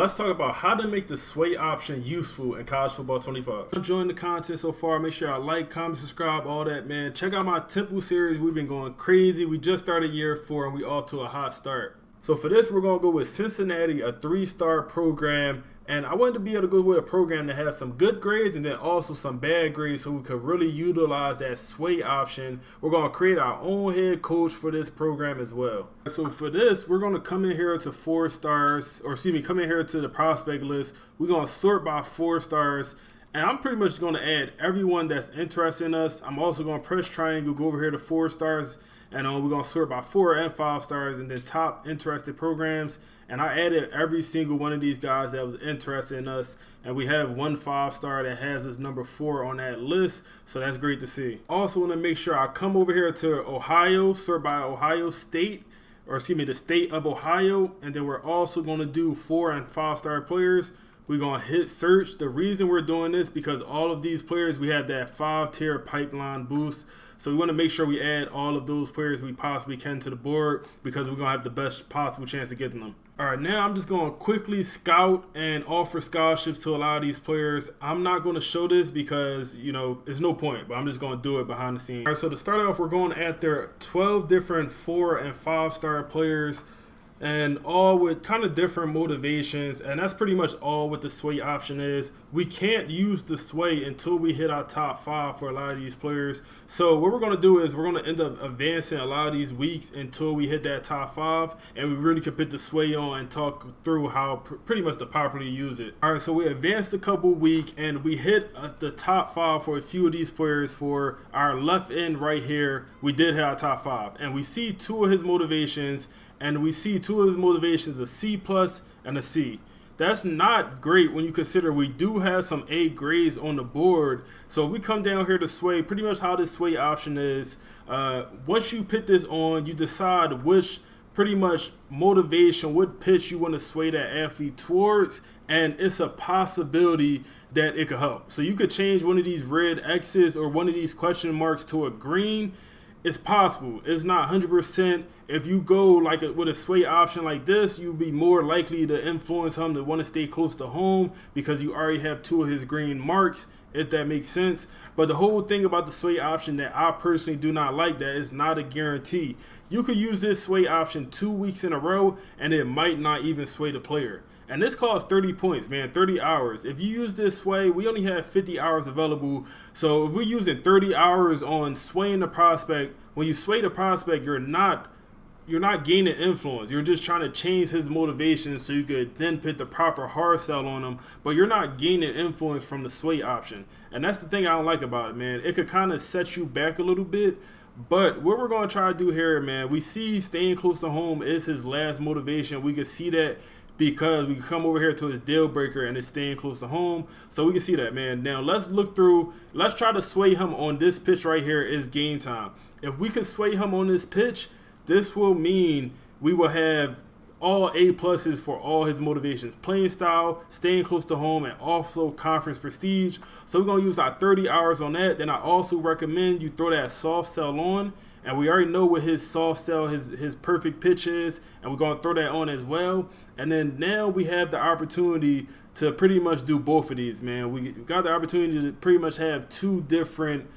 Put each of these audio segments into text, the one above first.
Let's talk about how to make the sway option useful in college football 25. Enjoying the content so far, make sure y'all like, comment, subscribe, all that, man. Check out my Temple series. We've been going crazy. We just started year 4 and we off to a hot start. So for this, we're going to go with Cincinnati, a 3-star program. And I wanted to be able to go with a program that has some good grades and then also some bad grades so we could really utilize that sway option. We're going to create our own head coach for this program as well. So for this, we're going to come in here to 4 stars, or excuse me, come in here to the prospect list. We're going to sort by 4 stars. And I'm pretty much going to add everyone that's interested in us. I'm also going to press triangle, go over here to 4 stars. And we're going to sort by 4 and 5 stars and then top interested programs. And I added every single one of these guys that was interested in us. And we have 1 5-star that has us number 4 on that list. So that's great to see. Also want to make sure I come over here to Ohio, sort by Ohio State. Or excuse me, the state of Ohio. And then we're also going to do 4 and 5-star players. We're going to hit search. The reason we're doing this because all of these players, we have that 5-tier pipeline boost. So we want to make sure we add all of those players we possibly can to the board because we're going to have the best possible chance of getting them. All right, now I'm just going to quickly scout and offer scholarships to a lot of these players. I'm not going to show this because, you know, there's no point, but I'm just going to do it behind the scenes. All right, so to start off, we're going at their 12 different 4 and 5-star players. And all with kind of different motivations, and that's pretty much all what the sway option is. We can't use the sway until we hit our top 5 for a lot of these players. So what we're going to do is we're going to end up advancing a lot of these weeks until we hit that top 5, and we really can put the sway on and talk through how pretty much to properly use it. All right, so we advanced a couple weeks, and we hit the top 5 for a few of these players. For our left end right here, we did hit our top 5, and we see 2 of his motivations. And we see 2 of his motivations, a C+ and a C. That's not great when you consider we do have some A grades on the board. So we come down here to sway, pretty much how this sway option is. Once you put this on, you decide which pretty much motivation, what pitch you want to sway that athlete towards. And it's a possibility that it could help. So you could change one of these red X's or one of these question marks to a green. It's possible. It's not 100%. If you go like with a sway option like this, you'll be more likely to influence him to want to stay close to home because you already have 2 of his green marks, if that makes sense. But the whole thing about the sway option that I personally do not like, that is not a guarantee. You could use this sway option 2 weeks in a row and it might not even sway the player. And this costs 30 points, man, 30 hours. If you use this sway, we only have 50 hours available. So if we're using 30 hours on swaying the prospect, when you sway the prospect, you're not gaining influence. You're just trying to change his motivation so you could then put the proper hard sell on him. But you're not gaining influence from the sway option. And that's the thing I don't like about it, man. It could kind of set you back a little bit. But what we're going to try to do here, man, we see staying close to home is his last motivation. We can see that because we come over here to his deal breaker and it's staying close to home. So we can see that, man. Now let's look through. Let's try to sway him on this pitch right here is game time. If we can sway him on this pitch, this will mean we will have all A+ for all his motivations. Playing style, staying close to home, and also conference prestige. So we're going to use our 30 hours on that. Then I also recommend you throw that soft sell on. And we already know what his soft sell, his perfect pitch is. And we're going to throw that on as well. And then now we have the opportunity to pretty much do both of these, man. We got the opportunity to pretty much have 2 different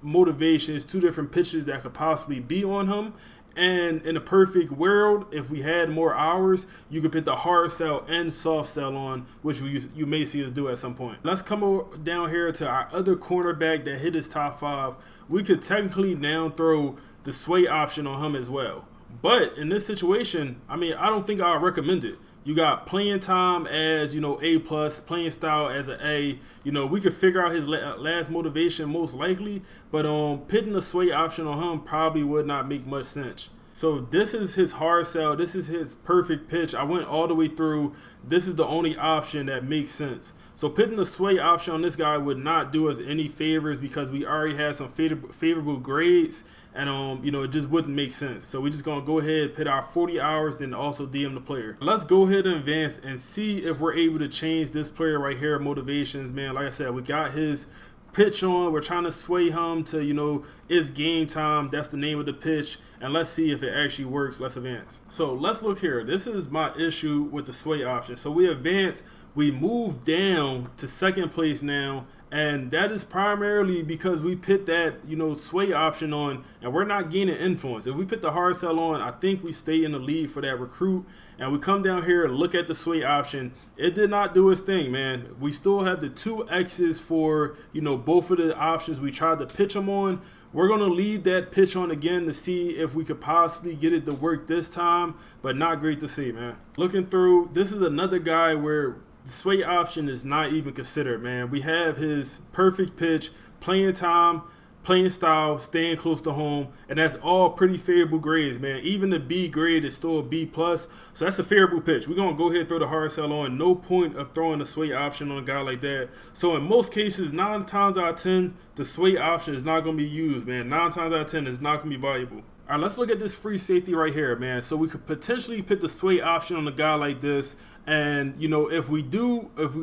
motivations, 2 different pitches that could possibly be on him. And in a perfect world, if we had more hours, you could put the hard sell and soft sell on, which you may see us do at some point. Let's come down here to our other cornerback that hit his top 5. We could technically now throw the sway option on him as well. But in this situation, I mean, I don't think I would recommend it. You got playing time as, A+, playing style as an A. We could figure out his last motivation most likely, but pitting the sway option on him probably would not make much sense. So this is his hard sell. This is his perfect pitch. I went all the way through. This is the only option that makes sense. So pitting the sway option on this guy would not do us any favors because we already had some favorable grades. And, it just wouldn't make sense. So we're just going to go ahead, put our 40 hours, then also DM the player. Let's go ahead and advance and see if we're able to change this player right here, motivations, man. Like I said, we got his pitch on. We're trying to sway him to, you know, it's game time. That's the name of the pitch. And let's see if it actually works. Let's advance. So let's look here. This is my issue with the sway option. So we advance. We move down to second place now. And that is primarily because we put that, you know, sway option on and we're not gaining influence. If we put the hard sell on, I think we stay in the lead for that recruit. And we come down here and look at the sway option. It did not do its thing, man. We still have the 2 X's for, you know, both of the options we tried to pitch them on. We're going to leave that pitch on again to see if we could possibly get it to work this time, but not great to see, man. Looking through, this is another guy where the sway option is not even considered, man. We have his perfect pitch, playing time, playing style, staying close to home, and that's all pretty favorable grades, man. Even the B grade is still a B+, so that's a favorable pitch. We're going to go ahead and throw the hard sell on. No point of throwing the sway option on a guy like that. So in most cases, 9 times out of 10, the sway option is not going to be used, man. 9 times out of 10 is not going to be valuable. All right, let's look at this free safety right here, man. So we could potentially put the sway option on a guy like this. And, you know, if we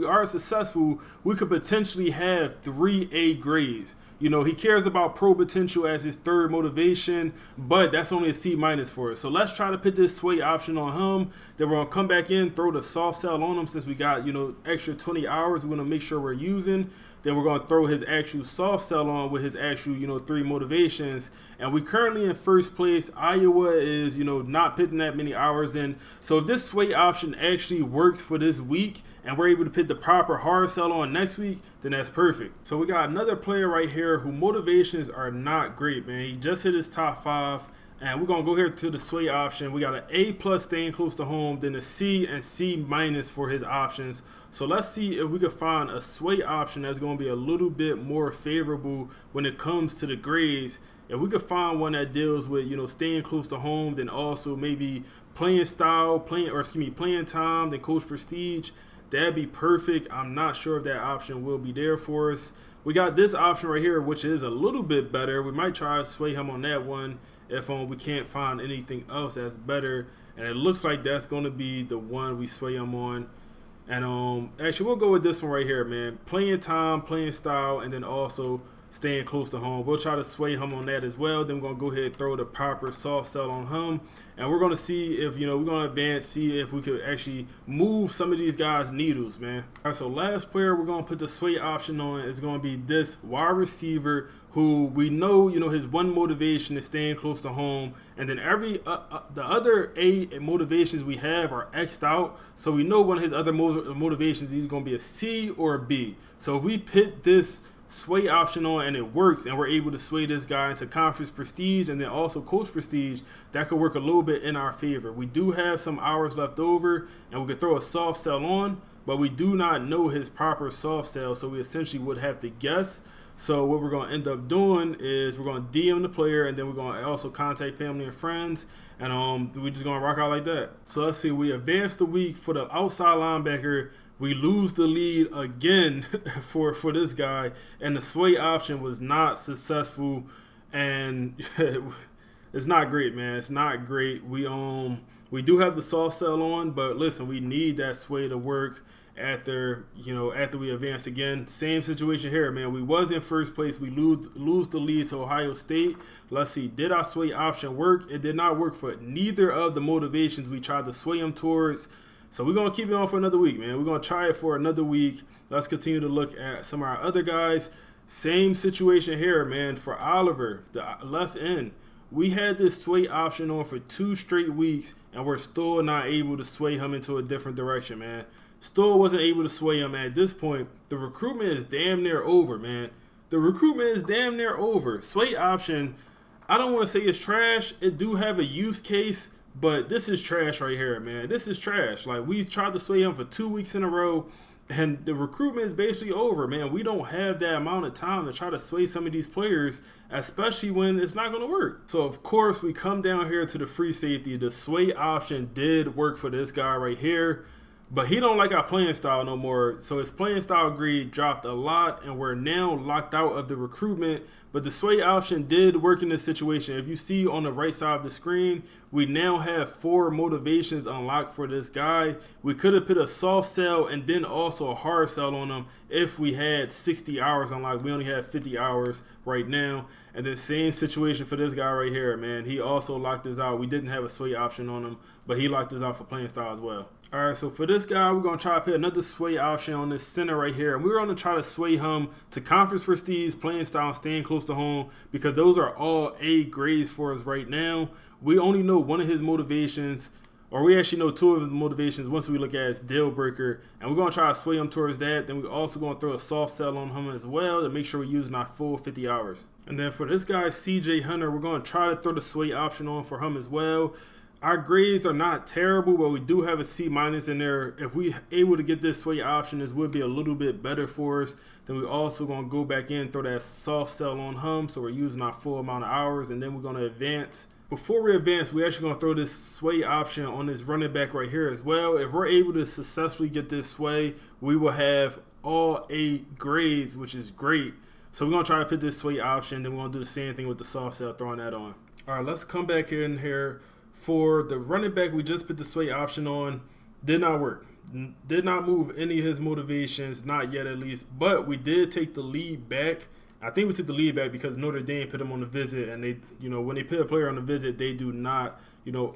are successful, we could potentially have 3 A grades. You know, he cares about pro potential as his 3rd motivation, but that's only a C- for us. So let's try to put this sway option on him. Then we're going to come back in, throw the soft sell on him since we got, you know, extra 20 hours. We're going to make sure we're using. Then we're going to throw his actual soft sell on with his actual, you know, 3 motivations. And we currently in first place. Iowa is, you know, not putting that many hours in. So if this sway option actually works for this week and we're able to put the proper hard sell on next week, then that's perfect. So we got another player right here who motivations are not great, man. He just hit his top 5. And we're going to go here to the sway option. We got an A+ staying close to home, then a C and C- for his options. So let's see if we can find a sway option that's going to be a little bit more favorable when it comes to the grades. If we could find one that deals with, you know, staying close to home, then also maybe playing style, playing time, then coach prestige, that'd be perfect. I'm not sure if that option will be there for us. We got this option right here, which is a little bit better. We might try to sway him on that one if we can't find anything else that's better. And it looks like that's going to be the one we sway him on. And actually, we'll go with this one right here, man. Playing time, playing style, and then also staying close to home. We'll try to sway him on that as well. Then we're going to go ahead and throw the proper soft sell on him. And we're going to see if, you know, we're going to advance, see if we could actually move some of these guys' needles, man. All right, so last player we're going to put the sway option on is going to be this wide receiver who we know, you know, his one motivation is staying close to home. And then the other A motivations we have are X'd out. So we know one of his other motivations is either going to be a C or a B. So if we put this sway option on and it works and we're able to sway this guy into conference prestige and then also coach prestige, that could work a little bit in our favor. We do have some hours left over and we could throw a soft sell on, but we do not know his proper soft sell, so we essentially would have to guess. So what we're going to end up doing is we're going to DM the player and then we're going to also contact family and friends, and we're just going to rock out like that. So let's see, we advance the week for the outside linebacker. We lose the lead again for this guy, and the sway option was not successful, and it's not great, man. It's not great. We do have the soft sell on, but listen, we need that sway to work after we advance again. Same situation here, man. We was in first place. We lose the lead to Ohio State. Let's see, did our sway option work? It did not work for neither of the motivations we tried to sway him towards. So we're going to keep it on for another week, man. We're going to try it for another week. Let's continue to look at some of our other guys. Same situation here, man. For Oliver, the left end, we had this sway option on for 2 straight weeks, and we're still not able to sway him into a different direction, man. Still wasn't able to sway him. At this point, the recruitment is damn near over, man. The recruitment is damn near over. Sway option, I don't want to say it's trash. It do have a use case, but this is trash right here, man. This is trash. Like, we tried to sway him for 2 weeks in a row, and the recruitment is basically over, man. We don't have that amount of time to try to sway some of these players, especially when it's not going to work. So, of course, we come down here to the free safety. The sway option did work for this guy right here. But he don't like our playing style no more. So his playing style grade dropped a lot, and we're now locked out of the recruitment. But the sway option did work in this situation. If you see on the right side of the screen, we now have 4 motivations unlocked for this guy. We could have put a soft sell and then also a hard sell on him if we had 60 hours unlocked. We only have 50 hours right now. And then same situation for this guy right here, man. He also locked us out. We didn't have a sway option on him, but he locked us out for playing style as well. All right, so for this guy, we're going to try to put another sway option on this center right here. And we're going to try to sway him to conference prestige, playing style, staying close to home, because those are all A grades for us right now. We only know one of his motivations, or we actually know 2 of his motivations once we look at his deal breaker. And we're going to try to sway him towards that. Then we're also going to throw a soft sell on him as well to make sure we're using our full 50 hours. And then for this guy, CJ Hunter, we're going to try to throw the sway option on for him as well. Our grades are not terrible, but we do have a C- in there. If we able to get this sway option, this would be a little bit better for us. Then we're also going to go back in, throw that soft sell on him, so we're using our full amount of hours, and then we're going to advance. Before we advance, we're actually going to throw this sway option on this running back right here as well. If we're able to successfully get this sway, we will have all 8 grades, which is great. So we're going to try to put this sway option, then we're going to do the same thing with the soft sell, throwing that on. All right, let's come back in here. For the running back, we just put the sway option on. Did not work. Did not move any of his motivations, not yet at least. But we did take the lead back. I think we took the lead back because Notre Dame put him on the visit. And they, when they put a player on the visit, they do not,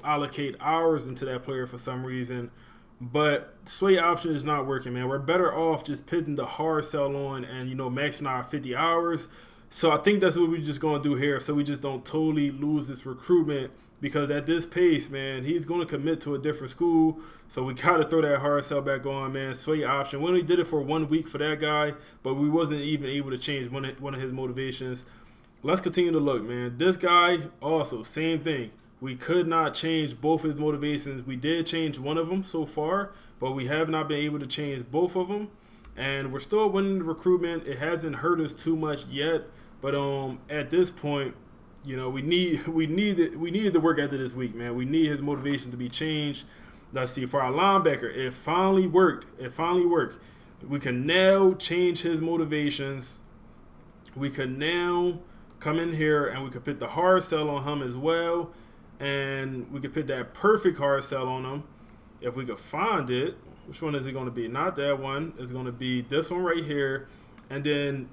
allocate hours into that player for some reason. But sway option is not working, man. We're better off just putting the hard sell on and, maxing our 50 hours. So I think that's what we're just going to do here, so we just don't totally lose this recruitment. Because at this pace, man, he's going to commit to a different school. So we got to throw that hard sell back on, man. Sway option. We only did it for 1 week for that guy, but we wasn't even able to change one of his motivations. Let's continue to look, man. This guy also, same thing. We could not change both his motivations. We did change one of them so far, but we have not been able to change both of them. And we're still winning the recruitment. It hasn't hurt us too much yet, but at this point, we needed to work after this week, man. We need his motivation to be changed. Let's see, for our linebacker, it finally worked. We can now change his motivations. We can now come in here and we could put the hard sell on him as well. And we could put that perfect hard sell on him. If we could find it, which one is it going to be? Not that one. It's going to be this one right here. And then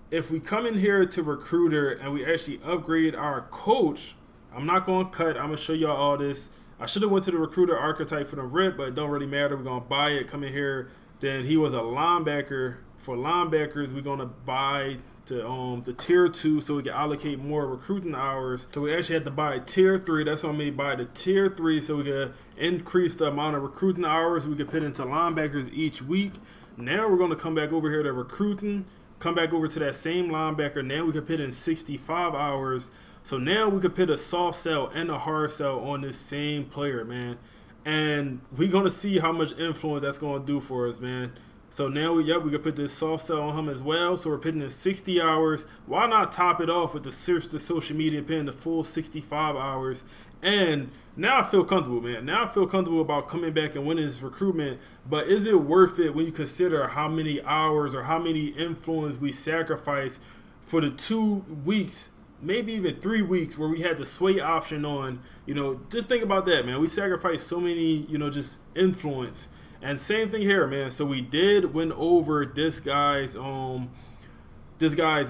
if we come in here to recruiter and we actually upgrade our coach, I'm not going to cut. I'm going to show y'all all this. I should have went to the recruiter archetype for the rip, but it don't really matter. We're going to buy it. Come in here. Then he was a linebacker. For linebackers, we're going to buy to the tier 2 so we can allocate more recruiting hours. So we actually had to buy tier 3. That's what I made, buy the tier 3 so we can increase the amount of recruiting hours we can put into linebackers each week. Now we're going to come back over here to recruiting. Come back over to that same linebacker. Now we could put in 65 hours. So now we could put a soft sell and a hard sell on this same player, man. And we're going to see how much influence that's going to do for us, man. So now, we could put this soft sell on him as well. So we're putting in 60 hours. Why not top it off with the search to social media, putting the full 65 hours? And now I feel comfortable, man. Now I feel comfortable about coming back and winning this recruitment. But is it worth it when you consider how many hours or how many influence we sacrifice for the 2 weeks, maybe even 3 weeks where we had the sway option on? Just think about that, man. We sacrificed so many, just influence. And same thing here, man. So we did win over this guy's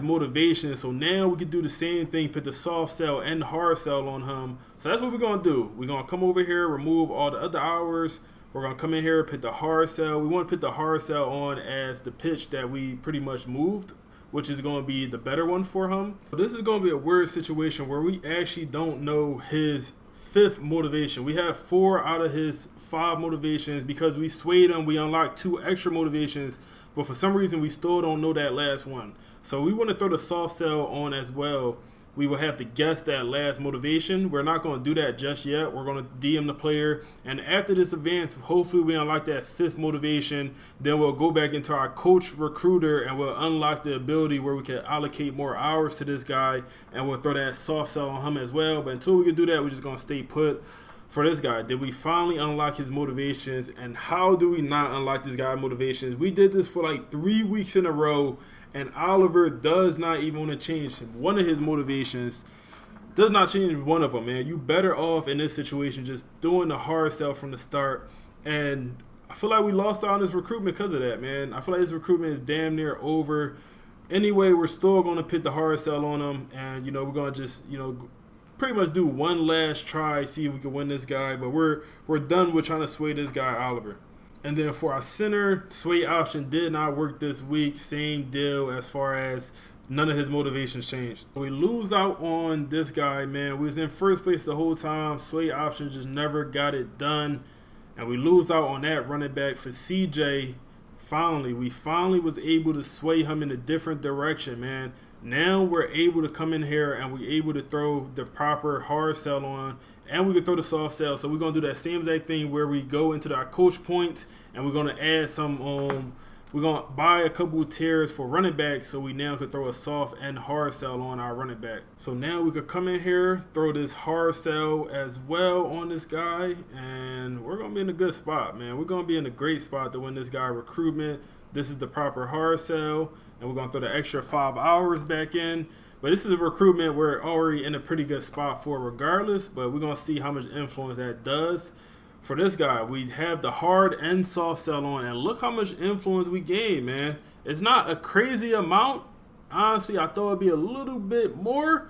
motivation. So now we can do the same thing, put the soft sell and hard sell on him. So that's what we're going to do. We're going to come over here, remove all the other hours. We're going to come in here, put the hard sell. We want to put the hard sell on as the pitch that we pretty much moved, which is going to be the better one for him. So this is going to be a weird situation where we actually don't know his 5th motivation. We have 4 out of his 5 motivations because we swayed him. We unlocked 2 extra motivations, but for some reason we still don't know that last one. So we want to throw the soft sell on as well. We will have to guess that last motivation. We're not going to do that just yet. We're going to DM the player, and after this advance, hopefully we unlock that 5th motivation. Then we'll go back into our coach recruiter and we'll unlock the ability where we can allocate more hours to this guy, and we'll throw that soft sell on him as well. But until we can do that, we're just going to stay put. for this guy. Did we finally unlock his motivations? And how do we not unlock this guy's motivations? We did this for like 3 weeks in a row, and Oliver does not even want to change one of his motivations. Does not change one of them, man. You better off in this situation just doing the hard sell from the start. And I feel like we lost out on this recruitment because of that, man. I feel like this recruitment is damn near over. Anyway, we're still going to put the hard sell on him, and we're going to just pretty much do one last try, see if we can win this guy. But we're done with trying to sway this guy Oliver. And then for our center, sway option did not work this week. Same deal as far as none of his motivations changed. We lose out on this guy, man. We was in first place the whole time. Sway option just never got it done. And we lose out on that running back for CJ. We finally was able to sway him in a different direction, man. Now we're able to come in here and we're able to throw the proper hard sell on, and we can throw the soft sell. So we're going to do that same exact thing where we go into our coach points and we're going to add some we're going to buy a couple of tiers for running back, so we now could throw a soft and hard sell on our running back. So now we could come in here, throw this hard sell as well on this guy, and we're going to be in a good spot, man. We're going to be in a great spot to win this guy recruitment. This is the proper hard sell, and we're going to throw the extra 5 hours back in. But this is a recruitment we're already in a pretty good spot for regardless, but we're going to see how much influence that does. For this guy, we have the hard and soft sell on, and look how much influence we gain, man. It's not a crazy amount. Honestly, I thought it'd be a little bit more,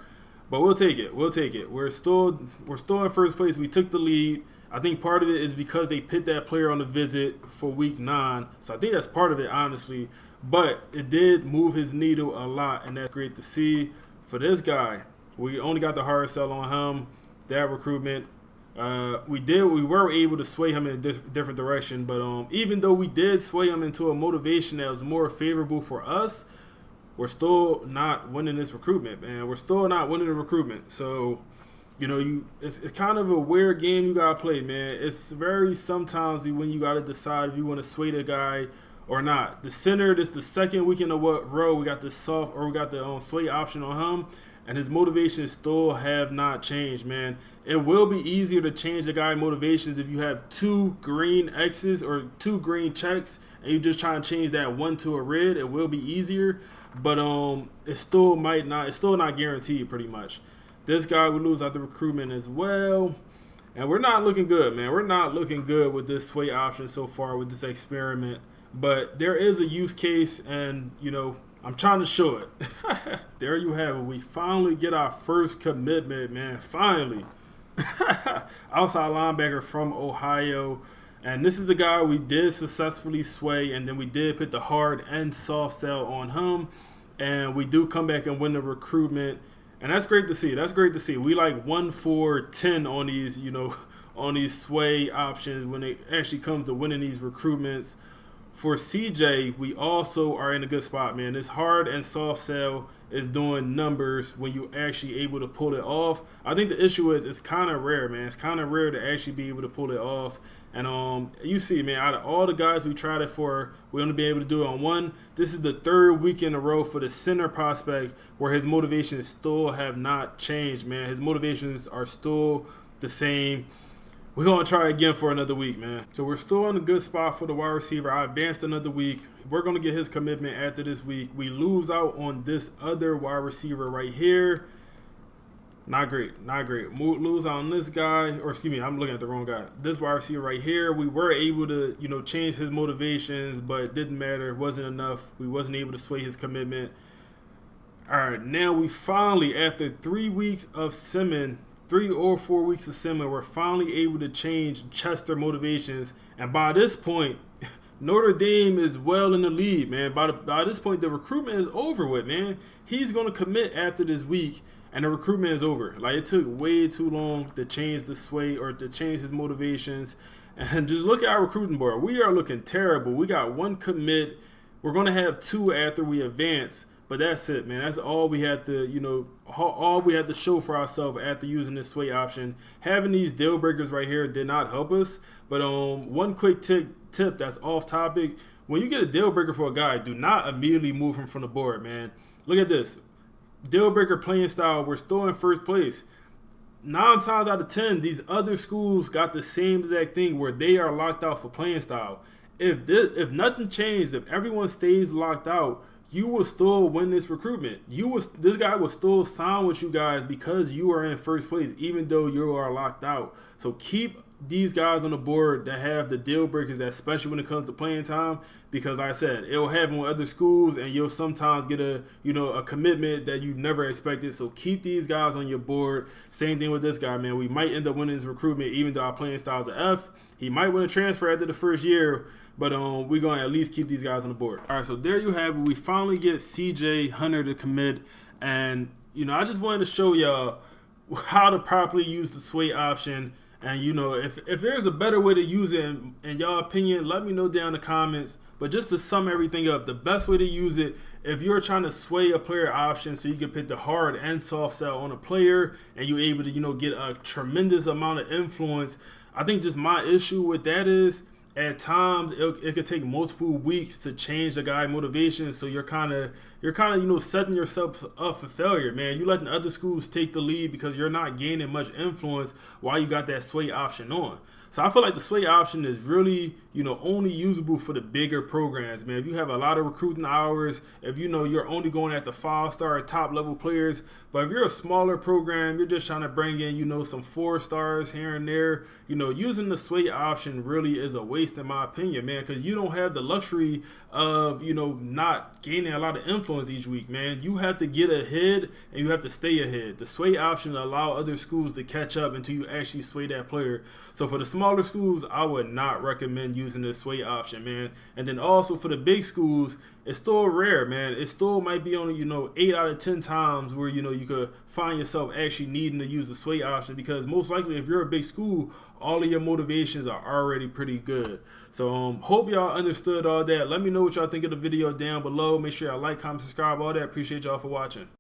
but we'll take it. We'll take it. We're still in first place. We took the lead. I think part of it is because they put that player on the visit for week 9, so I think that's part of it, honestly. But it did move his needle a lot, and that's great to see. For this guy, we only got the hard sell on him. That recruitment. We were able to sway him in a different direction, but even though we did sway him into a motivation that was more favorable for us, we're still not winning this recruitment, man. We're still not winning the recruitment. So, it's kind of a weird game you gotta play, man. It's very sometimes when you gotta decide if you want to sway the guy or not. The center, this the second week in a row we got the sway option on him. And his motivations still have not changed, man. It will be easier to change the guy's motivations if you have 2 green X's or 2 green checks and you just try to change that one to a red. It will be easier, but it's still not guaranteed pretty much. This guy will lose out the recruitment as well. And we're not looking good, man. We're not looking good with this sway option so far with this experiment. But there is a use case, and I'm trying to show it. There you have it. We finally get our first commitment, man. Finally. Outside linebacker from Ohio. And this is the guy we did successfully sway, and then we did put the hard and soft sell on him. And we do come back and win the recruitment. And that's great to see. That's great to see. We like 1-4-10 on these, on these sway options when it actually comes to winning these recruitments. For CJ, we also are in a good spot, man. This hard and soft sell is doing numbers when you're actually able to pull it off. I think the issue is it's kind of rare, man. It's kind of rare to actually be able to pull it off. And you see, man, out of all the guys we tried it for, we only be able to do it on one. This is the 3rd week in a row for the center prospect where his motivations still have not changed, man. His motivations are still the same. We're going to try again for another week, man. So we're still in a good spot for the wide receiver. I advanced another week. We're going to get his commitment after this week. We lose out on this other wide receiver right here. Not great. Not great. Lose out on this guy. Or excuse me, I'm looking at the wrong guy. This wide receiver right here, we were able to, change his motivations, but it didn't matter. It wasn't enough. We wasn't able to sway his commitment. All right, now we finally, after 3 weeks of simming, 3 or 4 weeks of simming, we're finally able to change Chester motivations. And by this point, Notre Dame is well in the lead, man. By this point, the recruitment is over with, man. He's going to commit after this week, and the recruitment is over. Like, it took way too long to change the sway or to change his motivations. And just look at our recruiting board. We are looking terrible. We got 1 commit. We're going to have 2 after we advance. But that's it, man. That's all we had to, all we had to show for ourselves after using this sway option. Having these deal breakers right here did not help us. But one quick tip that's off topic. When you get a deal breaker for a guy, do not immediately move him from the board, man. Look at this. Deal breaker playing style, we're still in first place. 9 times out of 10, these other schools got the same exact thing where they are locked out for playing style. If nothing changed, if everyone stays locked out, you will still win this recruitment. This guy will still sign with you guys because you are in first place, even though you are locked out. So keep these guys on the board that have the deal breakers, especially when it comes to playing time, because like I said, it'll happen with other schools and you'll sometimes get a commitment that you never expected. So keep these guys on your board. Same thing with this guy, man. We might end up winning his recruitment even though our playing style is an F. He might win a transfer after the first year, but we're going to at least keep these guys on the board. All right, so there you have it. We finally get CJ Hunter to commit, and I just wanted to show y'all how to properly use the sway option. And if there's a better way to use it in y'all opinion, let me know down in the comments. But just to sum everything up, the best way to use it, if you're trying to sway a player option so you can pick the hard and soft sell on a player and you're able to get a tremendous amount of influence, I think just my issue with that is at times it could take multiple weeks to change the guy motivation. So you're kind of setting yourself up for failure, man. You're letting other schools take the lead because you're not gaining much influence while you got that sway option on. So I feel like the sway option is really, only usable for the bigger programs, man. If you have a lot of recruiting hours, if you're only going at the 5-star top level players, but if you're a smaller program, you're just trying to bring in, some 4 stars here and there, using the sway option really is a waste in my opinion, man, because you don't have the luxury of, not gaining a lot of influence each week, man. You have to get ahead and you have to stay ahead. The sway option allow other schools to catch up until you actually sway that player. So for the smaller schools, I would not recommend using the sway option, man. And then also for the big schools, it's still rare, man. It still might be only 8 out of 10 times where you could find yourself actually needing to use the sway option, because most likely if you're a big school, all of your motivations are already pretty good. So hope y'all understood all that. Let me know what y'all think of the video down below. Make sure y'all like, comment, subscribe, all that. Appreciate y'all for watching.